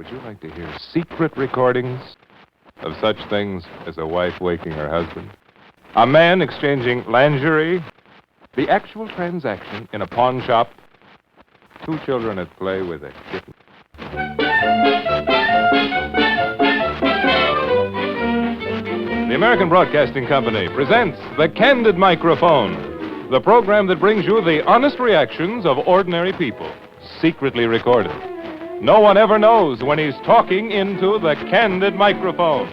Would you like to hear secret recordings of such things as a wife waking her husband, a man exchanging lingerie, the actual transaction in a pawn shop, two children at play with a kitten? The American Broadcasting Company presents the Candid Microphone, the program that brings you the honest reactions of ordinary people, secretly recorded. No one ever knows when he's talking into the Candid Microphone.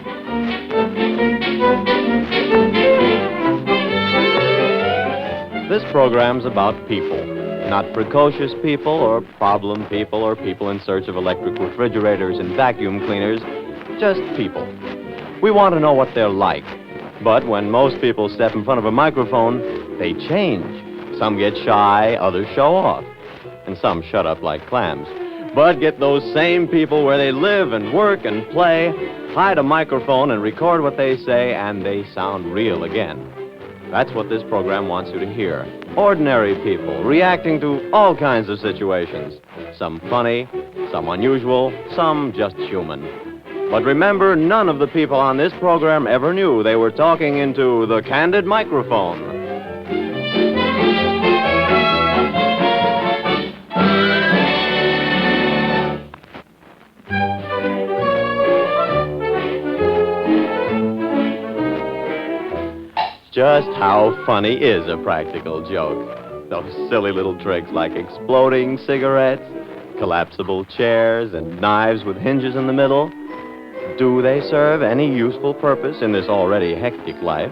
This program's about people, not precocious people or problem people or people in search of electric refrigerators and vacuum cleaners, just people. We want to know what they're like. But when most people step in front of a microphone, they change. Some get shy, others show off, and some shut up like clams. But get those same people where they live and work and play, hide a microphone and record what they say, and they sound real again. That's what this program wants you to hear. Ordinary people reacting to all kinds of situations. Some funny, some unusual, some just human. But remember, none of the people on this program ever knew they were talking into the Candid Microphone. Just how funny is a practical joke? Those silly little tricks like exploding cigarettes, collapsible chairs, and knives with hinges in the middle. Do they serve any useful purpose in this already hectic life?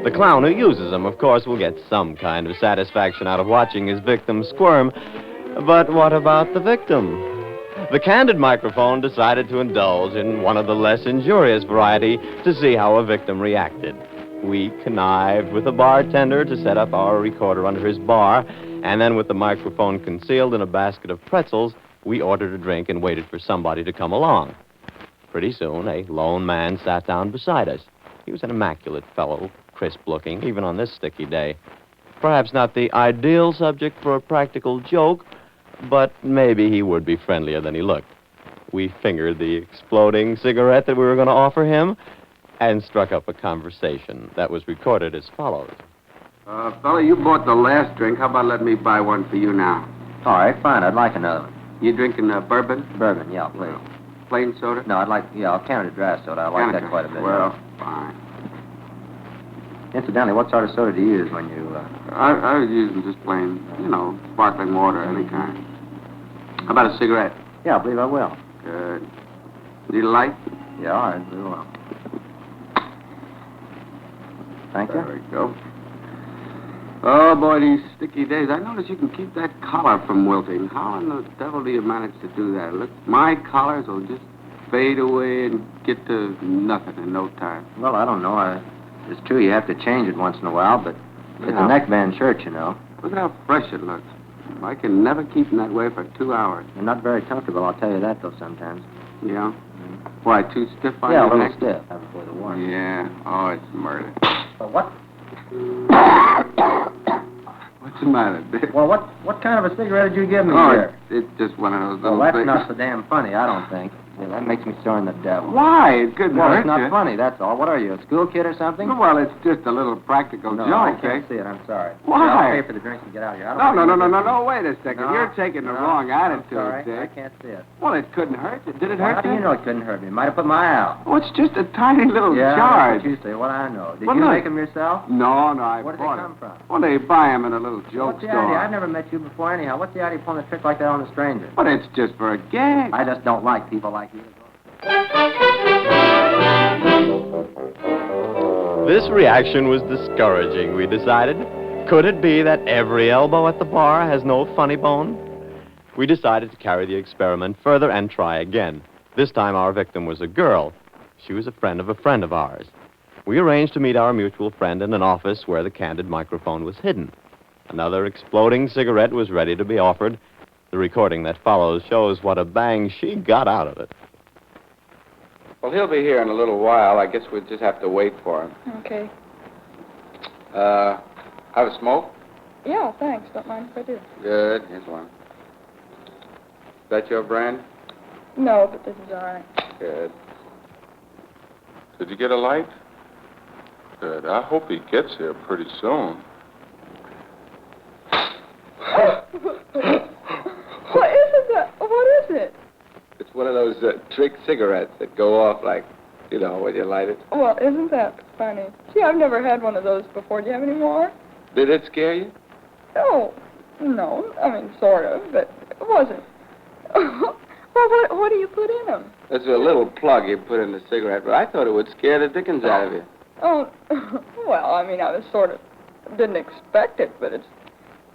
The clown who uses them, of course, will get some kind of satisfaction out of watching his victim squirm. But what about the victim? The Candid Microphone decided to indulge in one of the less injurious variety to see how a victim reacted. We connived with the bartender to set up our recorder under his bar, and then with the microphone concealed in a basket of pretzels, we ordered a drink and waited for somebody to come along. Pretty soon, a lone man sat down beside us. He was an immaculate fellow, crisp-looking, even on this sticky day. Perhaps not the ideal subject for a practical joke, but maybe he would be friendlier than he looked. We fingered the exploding cigarette that we were going to offer him and struck up a conversation that was recorded as follows. Fella, you bought the last drink. How about letting me buy one for you now? All right, fine. I'd like another one. You drinking bourbon? Bourbon, yeah, please. Plain soda? No, I'd like, Candid dry soda. I like that quite a bit. Well, fine. Incidentally, what sort of soda do you use when you... I was using just plain, sparkling water, any kind. How about a cigarette? Yeah, I believe I will. Good. Need a light? Yeah, all right, very well. Thank you. There we go. Oh, boy, these sticky days. I notice you can keep that collar from wilting. How in the devil do you manage to do that? Look, my collars will just fade away and get to nothing in no time. Well, I don't know. It's true you have to change it once in a while, but it's a neckband shirt, you know. Look at how fresh it looks. I can never keep them that way for 2 hours. They're not very comfortable, I'll tell you that, though, sometimes. Yeah? Why, too stiff on your your neck? neck? Yeah, a little stiff before the war. Yeah. Oh, it's murder. But what? What's the matter, Dick? Well, what kind of a cigarette did you give me here? It's just one of those Well, little that's things. not so damn funny, I don't think. Yeah, that makes me sore in the devil. Why? It couldn't Well, hurt it's not you. funny, that's all. What are you, a school kid or something? Well, it's just a little practical No, joke, I can't eh? see it, I'm sorry. Why? Yeah, I'll pay for the drink and get out of here. No, wait a second. No, You're taking the wrong attitude, I'm sorry, Dick. I can't see it. Well, it couldn't hurt you. Did it Well, hurt how do you? you know it couldn't hurt me? It might have put my eye out. Oh, it's just a tiny little Yeah, charge. that's what you say. What I know. Did Well, you look. make them yourself? No, I Where did bought they come from? Well, they buy them in a little joke What's the store. idea? I've never met you before anyhow. What's the idea of pulling a trick like that on a stranger? But it's just for a gag. I just don't like people like you. This reaction was discouraging, we decided. Could it be that every elbow at the bar has no funny bone? We decided to carry the experiment further and try again. This time our victim was a girl. She was a friend of ours. We arranged to meet our mutual friend in an office where the Candid Microphone was hidden. Another exploding cigarette was ready to be offered. The recording that follows shows what a bang she got out of it. Well, he'll be here in a little while. I guess we'll just have to wait for him. Okay. Have a smoke? Yeah, thanks. Don't mind if I do. Good. Here's one. Is that your brand? No, but this is all right. Good. Did you get a light? Good. I hope he gets here pretty soon. What is it? What is it? It's one of those trick cigarettes that go off like, you know, when you light it. Well, isn't that funny? Gee, I've never had one of those before. Do you have any more? Did it scare you? Oh, no. I mean, sort of, but it wasn't. Well, what do you put in them? There's a little plug you put in the cigarette, but I thought it would scare the dickens out of you. Oh, well, I mean, I was sort of, didn't expect it, but it's,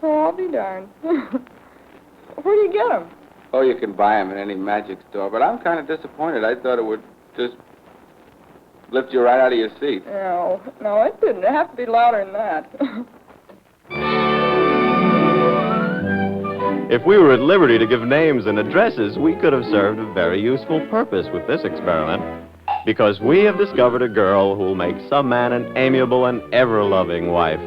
oh, I'll be darned. Where do you get them? Oh, you can buy them in any magic store, but I'm kind of disappointed. I thought it would just lift you right out of your seat. No, it didn't. It had to be louder than that. If we were at liberty to give names and addresses, we could have served a very useful purpose with this experiment. Because we have discovered a girl who will make some man an amiable and ever-loving wife.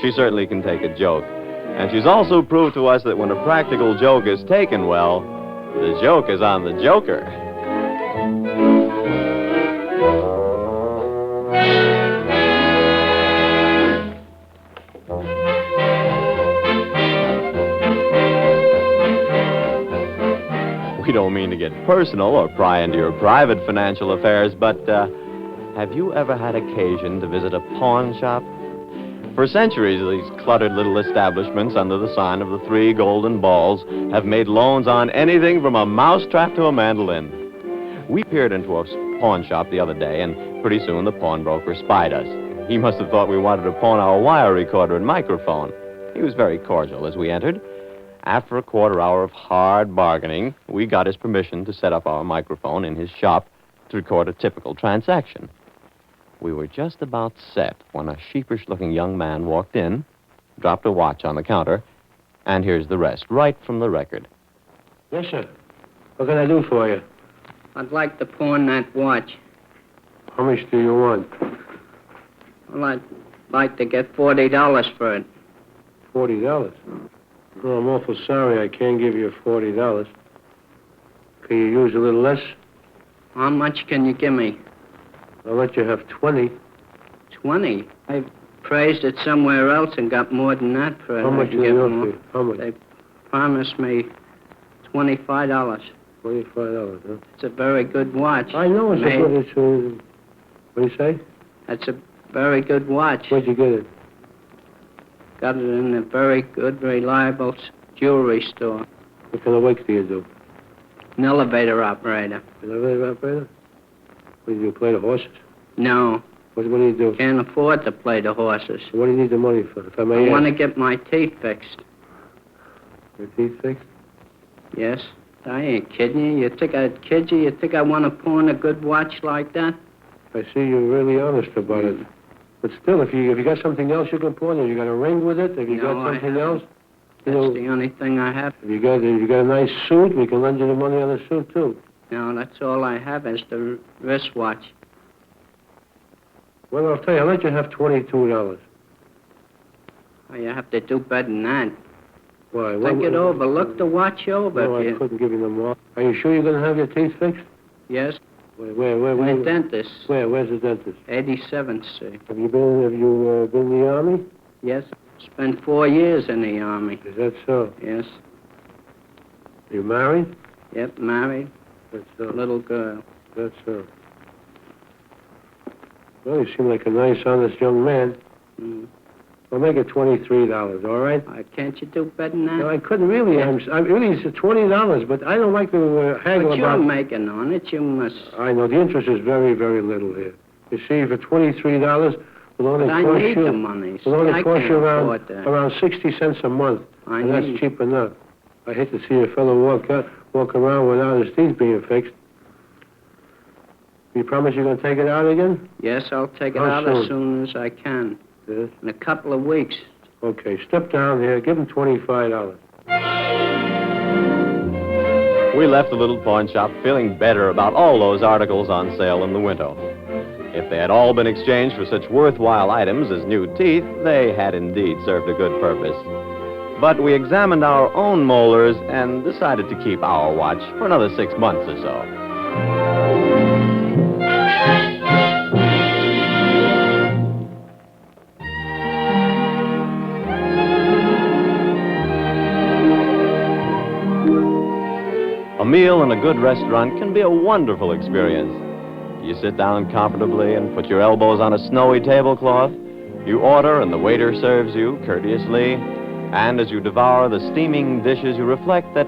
She certainly can take a joke. And she's also proved to us that when a practical joke is taken well, the joke is on the joker. We don't mean to get personal or pry into your private financial affairs, but have you ever had occasion to visit a pawn shop? For centuries, these cluttered little establishments under the sign of the 3 golden balls have made loans on anything from a mousetrap to a mandolin. We peered into a pawn shop the other day, and pretty soon the pawnbroker spied us. He must have thought we wanted to pawn our wire recorder and microphone. He was very cordial as we entered. After a quarter hour of hard bargaining, we got his permission to set up our microphone in his shop to record a typical transaction. We were just about set when a sheepish-looking young man walked in, dropped a watch on the counter, and here's the rest, right from the record. Yes, sir. What can I do for you? I'd like to pawn that watch. How much do you want? Well, I'd like to get $40 for it. $40? Oh, I'm awful sorry. I can't give you $40. Can you use a little less? How much can you give me? I'll let you have 20. 20? I've praised it somewhere else and got more than that for it. How much I do can they get offer more. you? How much? They promised me $25. $25, huh? It's a very good watch. I know it's Made- a good... what do you say? That's a very good watch. Where'd you get it? Got it in a very good, reliable jewelry store. What kind of work do you do? An elevator operator. An elevator operator? What do you do, play the horses? No, What do you do? can't afford to play the horses. What do you need the money for, if I may I ask? want to get my teeth fixed. Your teeth fixed? Yes. I ain't kidding you. You think I'd kid you? You think I want to pawn a good watch like that? I see you're really honest about it. But still, if you got something else you can pawn, have you got a ring with it? Have you No, got I something haven't. else? That's the only thing I have. If you got a nice suit, we can lend you the money on the suit, too. No, that's all I have is the wristwatch. Well, I'll tell you, I'll let you have $22. Oh, you have to do better than that. Why? Think it over. Look the watch over. No, I if you- couldn't give you no more. Are you sure you're going to have your teeth fixed? Yes, Where? my dentist. Where's the dentist? 87th Street. Have you been in the Army? Yes. Spent 4 years in the Army. Is that so? Yes. You married? Yep, married. That's so. Little girl. That's so. Well, you seem like a nice, honest young man. Mm. I'll make it $23, all right? Can't you do better than that? No, I couldn't really. I really, it's $20, but I don't like to haggle But you're about... making on it. You must... I know, the interest is very, very little here. You see, for $23, will only But I cost need you... the money. Will only I cost can't you afford that. around 60 cents a month. I And that's need- cheap enough. I hate to see a fellow walk around without his teeth being fixed. You promise you're going to take it out again? Yes, I'll take it How out soon? as soon as I can. Yes. In a couple of weeks. Okay, step down here. Give him $25. We left the little pawn shop feeling better about all those articles on sale in the window. If they had all been exchanged for such worthwhile items as new teeth, they had indeed served a good purpose. But we examined our own molars and decided to keep our watch for another 6 months or so. A meal in a good restaurant can be a wonderful experience. You sit down comfortably and put your elbows on a snowy tablecloth. You order and the waiter serves you courteously. And as you devour the steaming dishes, you reflect that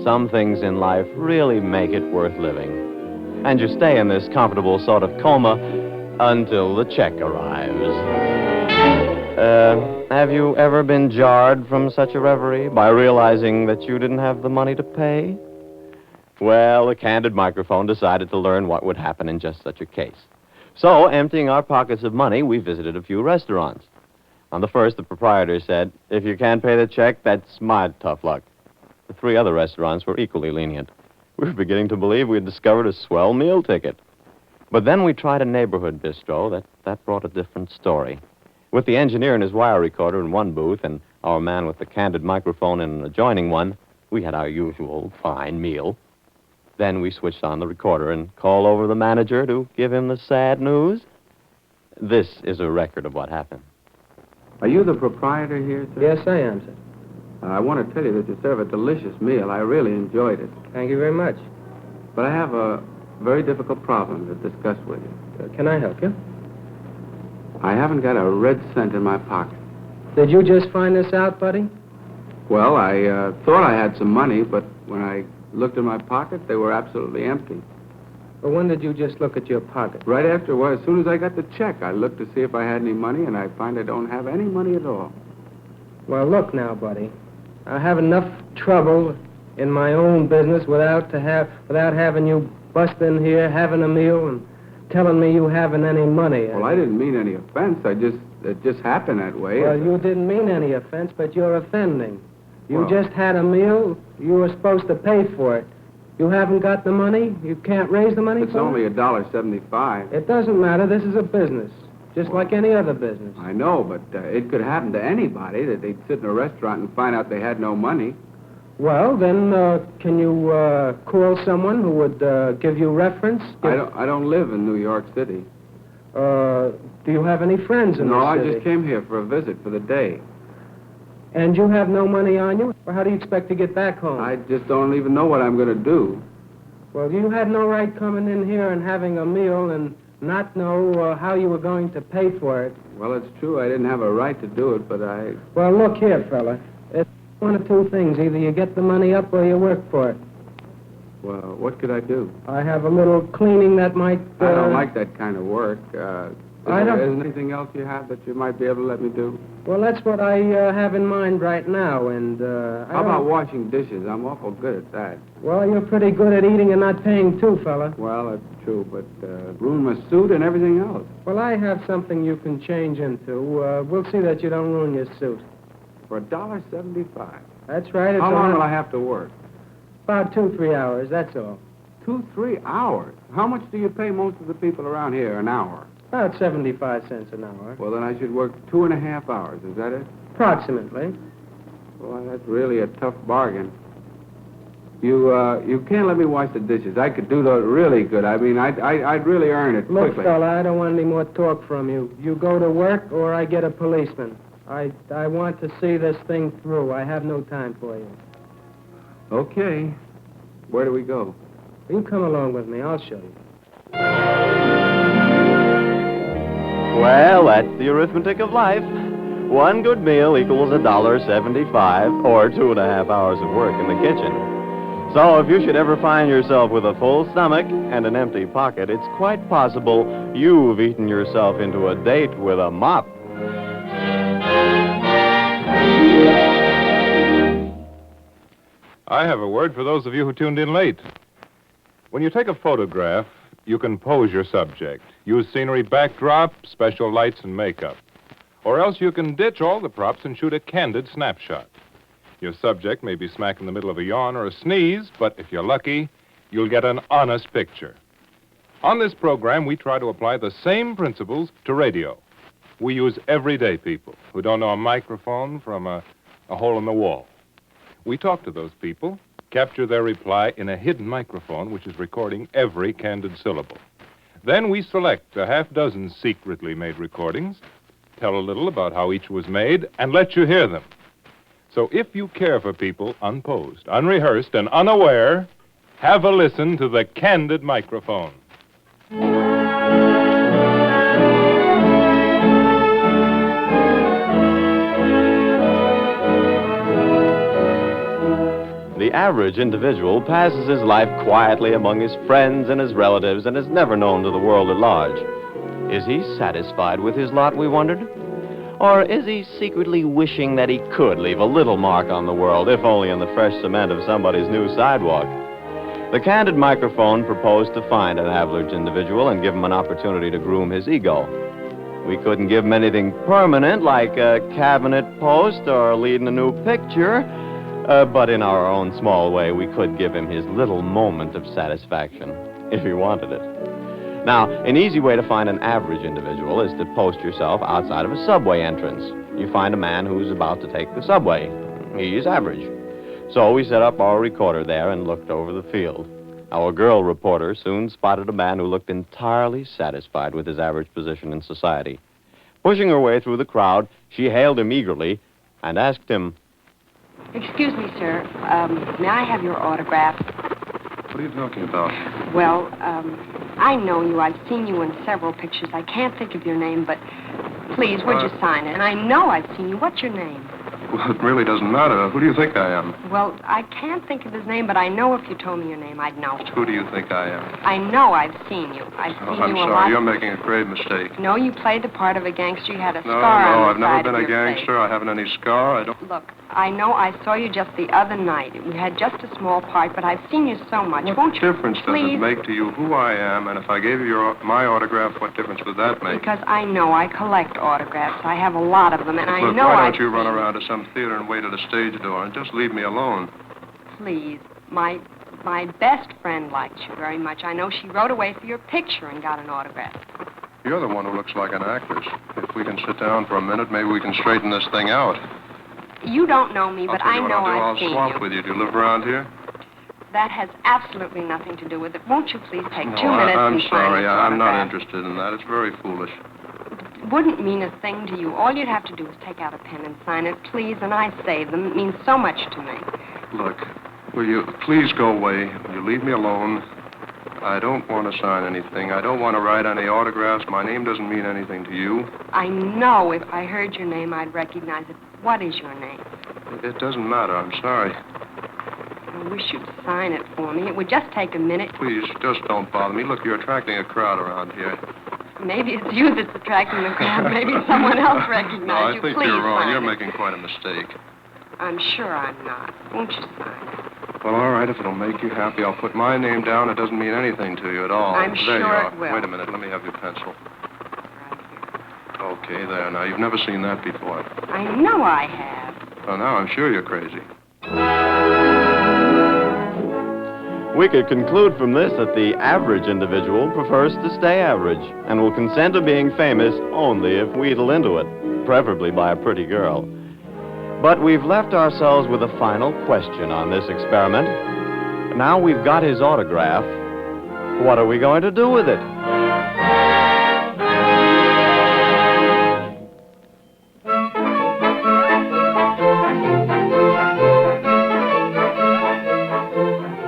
some things in life really make it worth living. And you stay in this comfortable sort of coma until the check arrives. Have you ever been jarred from such a reverie by realizing that you didn't have the money to pay? Well, the Candid microphone decided to learn what would happen in just such a case. So, emptying our pockets of money, we visited a few restaurants. On the first, the proprietor said, "If you can't pay the check, that's my tough luck." The 3 other restaurants were equally lenient. We were beginning to believe we had discovered a swell meal ticket. But then we tried a neighborhood bistro. That brought a different story. With the engineer and his wire recorder in one booth and our man with the Candid microphone in an adjoining one, we had our usual fine meal. Then we switched on the recorder and called over the manager to give him the sad news. This is a record of what happened. Are you the proprietor here, sir? Yes, I am, sir. I want to tell you that you serve a delicious meal. I really enjoyed it. Thank you very much. But I have a very difficult problem to discuss with you. Can I help you? I haven't got a red cent in my pocket. Did you just find this out, buddy? Well, I thought I had some money, but when I looked in my pocket, they were absolutely empty. Well, when did you just look at your pocket? Right after, well, as soon as I got the check, I looked to see if I had any money, and I find I don't have any money at all. Well, look now, buddy. I have enough trouble in my own business without having you bust in here, having a meal, and telling me you haven't any money. Well, I didn't mean any offense. It just happened that way. Well, you didn't mean any offense, but you're offending. You Well- just had a meal. You were supposed to pay for it. You haven't got the money? You can't raise the money It's for only it? $1.75. It doesn't matter. This is a business, just like any other business. I know, but it could happen to anybody that they'd sit in a restaurant and find out they had no money. Well, then, can you call someone who would give you reference? I don't live in New York City. Do you have any friends in No, the I city? just came here for a visit for the day. And you have no money on you? Well, how do you expect to get back home? I just don't even know what I'm going to do. Well, you had no right coming in here and having a meal and not know how you were going to pay for it. Well, it's true. I didn't have a right to do it, but I... Well, look here, fella. It's one of two things. Either you get the money up or you work for it. Well, what could I do? I have a little cleaning that might... I don't like that kind of work. I don't- Isn't anything else you have that you might be able to let me do? Well, that's what I have in mind right now, and How about washing dishes? I'm awful good at that. Well, you're pretty good at eating and not paying, too, fella. Well, that's true, but ruin my suit and everything else. Well, I have something you can change into. We'll see that you don't ruin your suit. For $1.75. That's right. It's How long around will I have to work? About 2-3 hours, that's all. 2-3 hours? How much do you pay most of the people around here an hour? About 75 cents an hour. Well, then I should work 2.5 hours. Is that it? Approximately. Well, that's really a tough bargain. You can't let me wash the dishes. I could do that really good. I mean, I'd really earn it Look, quickly. fella, I don't want any more talk from you. You go to work or I get a policeman. I want to see this thing through. I have no time for you. Okay. Where do we go? You come along with me. I'll show you. Well, that's the arithmetic of life. One good meal equals $1.75, or 2.5 hours of work in the kitchen. So if you should ever find yourself with a full stomach and an empty pocket, it's quite possible you've eaten yourself into a date with a mop. I have a word for those of you who tuned in late. When you take a photograph, you can pose your subject. Use scenery backdrop, special lights, and makeup. Or else you can ditch all the props and shoot a candid snapshot. Your subject may be smack in the middle of a yawn or a sneeze, but if you're lucky, you'll get an honest picture. On this program, we try to apply the same principles to radio. We use everyday people who don't know a microphone from a a hole in the wall. We talk to those people, capture their reply in a hidden microphone which is recording every Candid syllable. Then we select a half dozen secretly made recordings, tell a little about how each was made, and let you hear them. So if you care for people unposed, unrehearsed, and unaware, have a listen to the Candid microphone. The average individual passes his life quietly among his friends and his relatives and is never known to the world at large. Is he satisfied with his lot, we wondered? Or is he secretly wishing that he could leave a little mark on the world, if only in the fresh cement of somebody's new sidewalk? The Candid microphone proposed to find an average individual and give him an opportunity to groom his ego. We couldn't give him anything permanent like a cabinet post or leading a new picture, but in our own small way, we could give him his little moment of satisfaction, if he wanted it. Now, an easy way to find an average individual is to post yourself outside of a subway entrance. You find a man who's about to take the subway. He's average. So we set up our recorder there and looked over the field. Our girl reporter soon spotted a man who looked entirely satisfied with his average position in society. Pushing her way through the crowd, she hailed him eagerly and asked him, Excuse me, sir. May I have your autograph? What are you talking about? Well, I know you. I've seen you in several pictures. I can't think of your name, but please, would you sign it? And I know I've seen you. What's your name? Well, it really doesn't matter. Who do you think I am? Well, I can't think of his name, but I know if you told me your name, I'd know. Who do you think I am? I know I've seen you. I've seen I'm you a sorry. lot. You're making a grave mistake. No, you played the part of a gangster. You had a No, scar on the I've never side been of a your gangster. I haven't any scar. I don't... face. Look, I know I saw you just the other night. You had just a small part, but I've seen you so much. What Won't you difference does please? it make to you who I am? And if I gave you my autograph, what difference would that make? Because I know I collect autographs. I have a lot of them, and I Look, know why I've don't you run seen around to some theater and wait at a stage door and just leave me alone? Please, my best friend likes you very much. I know she wrote away for your picture and got an autograph. You're the one who looks like an actress. If we can sit down for a minute, maybe we can straighten this thing out. You don't know me, but I know I've seen I'll swap with you. Do you live around here? That has absolutely nothing to do with it. Won't you please take 2 minutes I'm and sign sorry. this I'm not autograph? interested in that. It's very foolish. It wouldn't mean a thing to you. All you'd have to do is take out a pen and sign it, please, and I save them. It means so much to me. Look, will you please go away? Will you leave me alone? I don't want to sign anything. I don't want to write any autographs. My name doesn't mean anything to you. I know if I heard your name, I'd recognize it. What is your name? It doesn't matter. I'm sorry. I wish you'd sign it for me. It would just take a minute. Please, just don't bother me. Look, you're attracting a crowd around here. Maybe it's you that's attracting the crowd. Maybe someone else recognized No, I you. think Please you're wrong. sign You're it. making quite a mistake. I'm sure I'm not. Won't you sign it? Well, all right, if it'll make you happy, I'll put my name down. It doesn't mean anything to you at all. I'm There sure you are. it will. Wait a minute. Let me have your pencil. Right here. Okay, there. Now, you've never seen that before. I know I have. Well, now I'm sure you're crazy. We could conclude from this that the average individual prefers to stay average and will consent to being famous only if wheedled into it, preferably by a pretty girl. But we've left ourselves with a final question on this experiment. Now we've got his autograph. What are we going to do with it?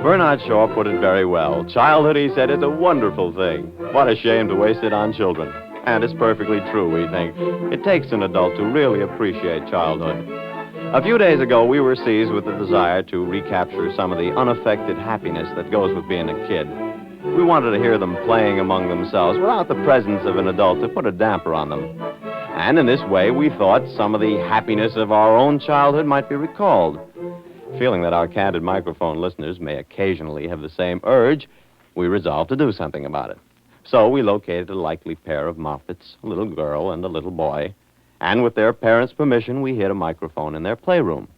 Bernard Shaw put it very well. Childhood, he said, is a wonderful thing. What a shame to waste it on children. And it's perfectly true, we think. It takes an adult to really appreciate childhood. A few days ago, we were seized with the desire to recapture some of the unaffected happiness that goes with being a kid. We wanted to hear them playing among themselves without the presence of an adult to put a damper on them. And in this way, we thought some of the happiness of our own childhood might be recalled. Feeling that our Candid microphone listeners may occasionally have the same urge, we resolved to do something about it. So we located a likely pair of Moffats, a little girl and a little boy, and with their parents' permission, we hid a microphone in their playroom.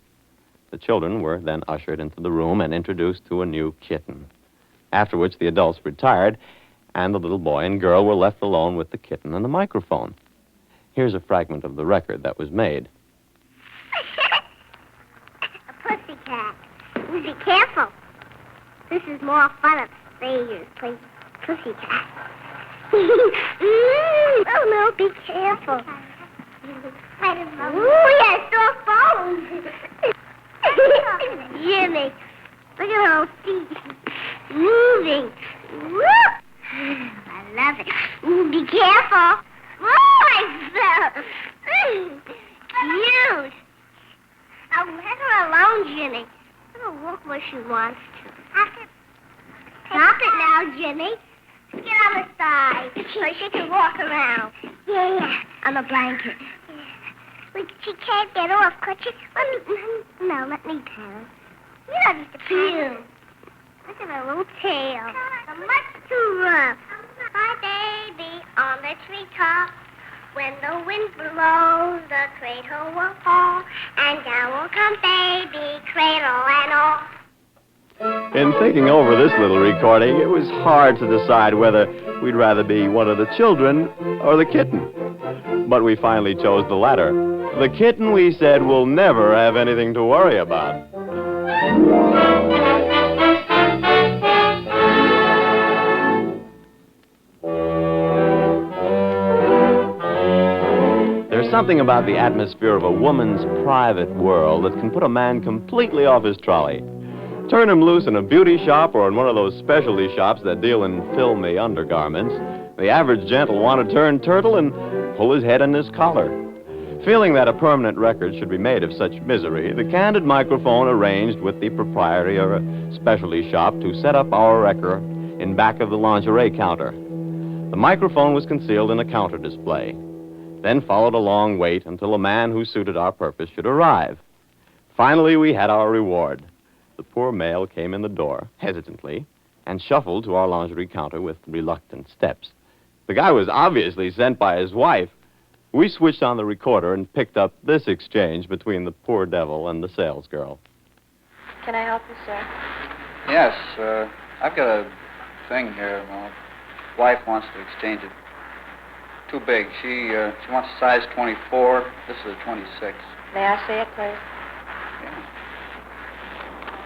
The children were then ushered into the room and introduced to a new kitten. After which the adults retired, and the little boy and girl were left alone with the kitten and the microphone. Here's a fragment of the record that was made. Be careful. This is more fun at Savior's playing pussycat. Oh, no, be careful. Ooh, yes, don't fall. Jimmy, look at her feet. Moving. Woo! I love it. Ooh, be careful. Oh, I fell. Cute. Now, let her alone, Jimmy. Let her walk where she wants to. Stop it now, Jimmy. Get on the side so she can walk around. Yeah, on the blanket. She can't get off, could she? Let me pat her. You don't need to pat her. Look at her little tail. Much too rough. My baby on the treetop. When the wind blows, the cradle will fall, and down will come baby, cradle and all. In thinking over this little recording, it was hard to decide whether we'd rather be one of the children or the kitten. But we finally chose the latter. The kitten, we said, will never have anything to worry about. There's something about the atmosphere of a woman's private world that can put a man completely off his trolley. Turn him loose in a beauty shop or in one of those specialty shops that deal in filmy undergarments. The average gent will want to turn turtle and pull his head in his collar. Feeling that a permanent record should be made of such misery, the Candid microphone arranged with the proprietor of a specialty shop to set up our record in back of the lingerie counter. The microphone was concealed in a counter display. Then followed a long wait until a man who suited our purpose should arrive. Finally, we had our reward. The poor male came in the door, hesitantly, and shuffled to our lingerie counter with reluctant steps. The guy was obviously sent by his wife. We switched on the recorder and picked up this exchange between the poor devil and the salesgirl. Can I help you, sir? Yes, I've got a thing here. My wife wants to exchange it. Too big. She wants a size 24. This is a 26. May I see it, please? Yeah.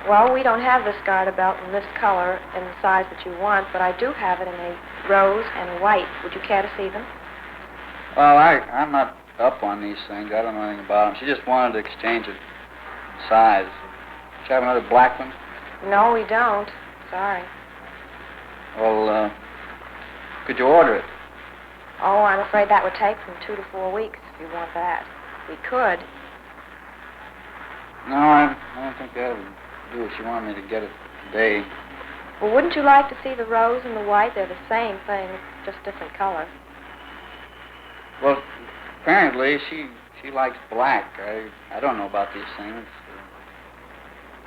Well, we don't have this garter belt in this color in the size that you want, but I do have it in a rose and a white. Would you care to see them? Well, I'm not up on these things. I don't know anything about them. She just wanted to exchange it in size. Do you have another black one? No, we don't. Sorry. Well, could you order it? Oh, I'm afraid that would take from 2 to 4 weeks if you want that. We could. No, I don't think that would do it. She wanted me to get it today. Well, wouldn't you like to see the rose and the white? They're the same thing, just different color. Well, apparently she likes black. I don't know about these things.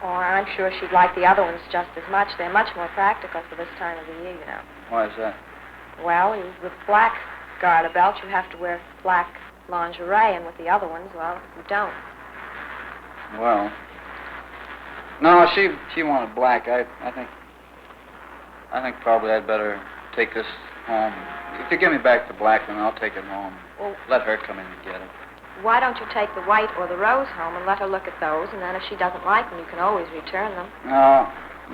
Oh, I'm sure she'd like the other ones just as much. They're much more practical for this time of the year, you know. Why is that? Well, with black garter belts, you have to wear black lingerie, and with the other ones, well, you don't. Well, no, she wanted black. I think probably I'd better take this home. If you give me back the black one, I'll take it home. Well, let her come in and get it. Why don't you take the white or the rose home and let her look at those, and then if she doesn't like them, you can always return them. No,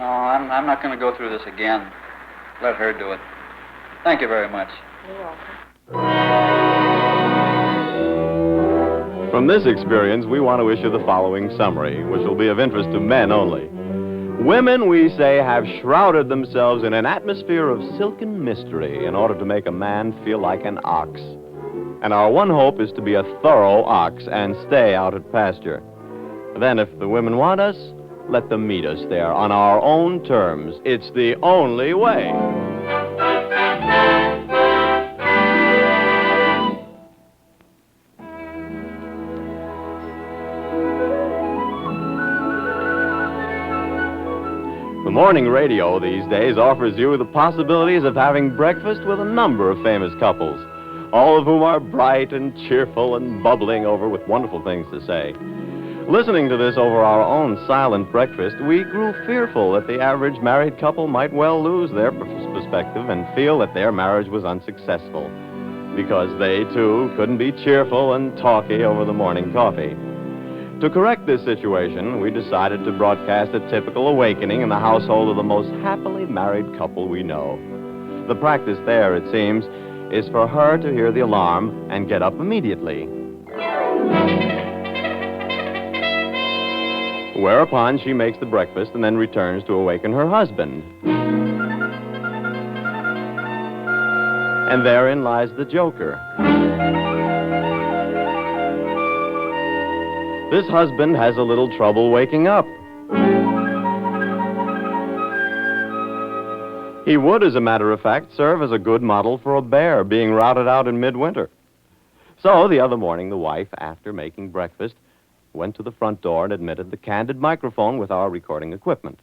I'm not going to go through this again. Let her do it. Thank you very much. You're welcome. From this experience, we want to issue the following summary, which will be of interest to men only. Women, we say, have shrouded themselves in an atmosphere of silken mystery in order to make a man feel like an ox. And our one hope is to be a thorough ox and stay out at pasture. Then, if the women want us, let them meet us there on our own terms. It's the only way. The morning radio these days offers you the possibilities of having breakfast with a number of famous couples, all of whom are bright and cheerful and bubbling over with wonderful things to say. Listening to this over our own silent breakfast, we grew fearful that the average married couple might well lose their perspective and feel that their marriage was unsuccessful, because they, too, couldn't be cheerful and talky over the morning coffee. To correct this situation, we decided to broadcast a typical awakening in the household of the most happily married couple we know. The practice there, it seems, is for her to hear the alarm and get up immediately. Whereupon she makes the breakfast and then returns to awaken her husband. And therein lies the joker. This husband has a little trouble waking up. He would, as a matter of fact, serve as a good model for a bear being routed out in midwinter. So the other morning, the wife, after making breakfast, went to the front door and admitted the Candid microphone with our recording equipment.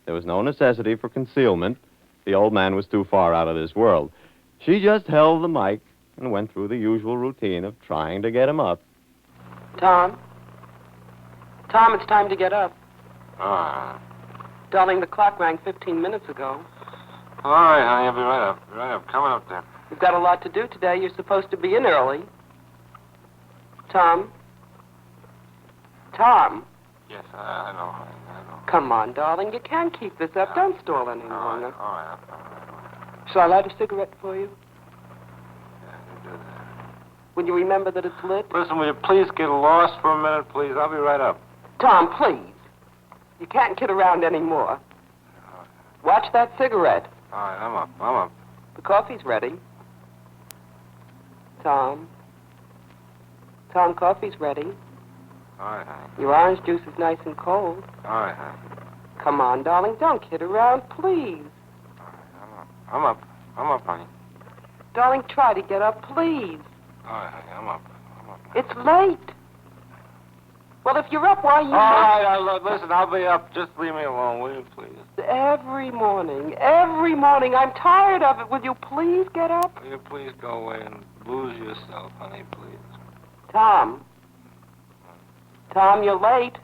There was no necessity for concealment. The old man was too far out of this world. She just held the mic and went through the usual routine of trying to get him up. Tom? Tom, it's time to get up. Darling, the clock rang 15 minutes ago. All right, honey, I'll be right up. Right up. Coming up there. You've got a lot to do today. You're supposed to be in early. Tom? Tom? Yes, I know, honey. I know. Come on, darling. You can't keep this up. Don't stall any longer. All right. Shall I light a cigarette for you? Yeah, you do that. Will you remember that it's lit? Listen, will you please get lost for a minute, please? I'll be right up. Tom, please. You can't kid around anymore. Watch that cigarette. All right, I'm up. The coffee's ready. Tom? Tom, coffee's ready. All right, honey. Your orange juice is nice and cold. All right, honey. Come on, darling, don't kid around, please. I'm up, honey. Darling, try to get up, please. All right, honey, I'm up. It's late. Well, if you're up, why are you All right, listen, I'll be up. Just leave me alone, will you, please? Every morning. I'm tired of it. Will you please get up? Will you please go away and lose yourself, honey, please? Tom, you're late.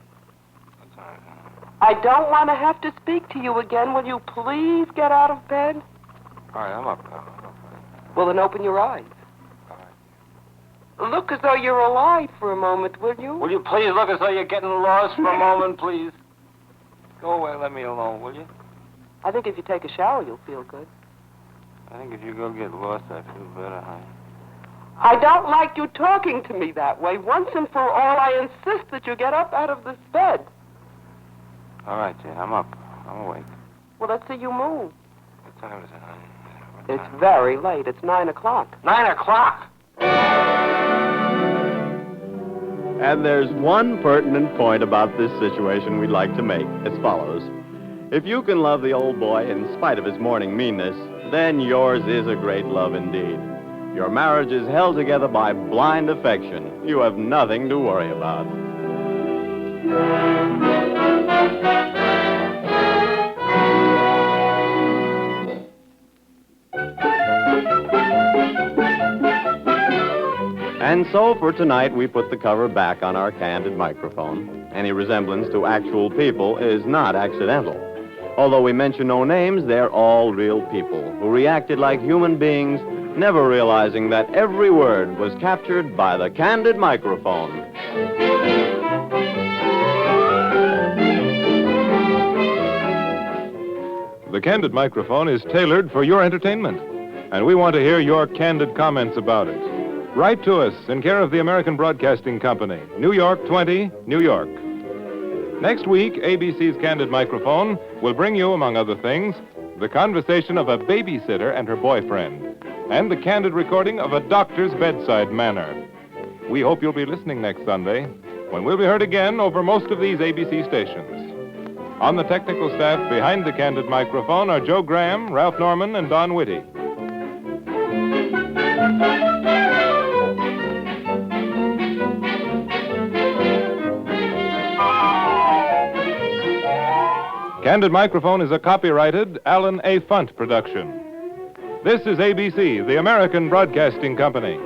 That's all right, honey. I don't want to have to speak to you again. Will you please get out of bed? All right, I'm up now. Well, then open your eyes. Look as though you're alive for a moment, will you? Will you please look as though you're getting lost for a moment, please? Go away, let me alone, will you? I think if you take a shower, you'll feel good. I think if you go get lost, I feel better, honey. I don't like you talking to me that way. Once and for all, I insist that you get up out of this bed. All right, Jane, I'm up. I'm awake. Well, let's see you move. What time is it, honey? It's very late. It's 9 o'clock. 9 o'clock? And there's one pertinent point about this situation we'd like to make, as follows. If you can love the old boy in spite of his morning meanness, then yours is a great love indeed. Your marriage is held together by blind affection. You have nothing to worry about. And so for tonight, we put the cover back on our Candid microphone. Any resemblance to actual people is not accidental. Although we mention no names, they're all real people who reacted like human beings, never realizing that every word was captured by the Candid microphone. The Candid microphone is tailored for your entertainment, and we want to hear your candid comments about it. Write to us in care of the American Broadcasting Company, New York 20, New York. Next week, ABC's Candid Microphone will bring you, among other things, the conversation of a babysitter and her boyfriend, and the candid recording of a doctor's bedside manner. We hope you'll be listening next Sunday, when we'll be heard again over most of these ABC stations. On the technical staff behind the Candid microphone are Joe Graham, Ralph Norman, and Don Whitty. Candid Microphone is a copyrighted Alan A. Funt production. This is ABC, the American Broadcasting Company.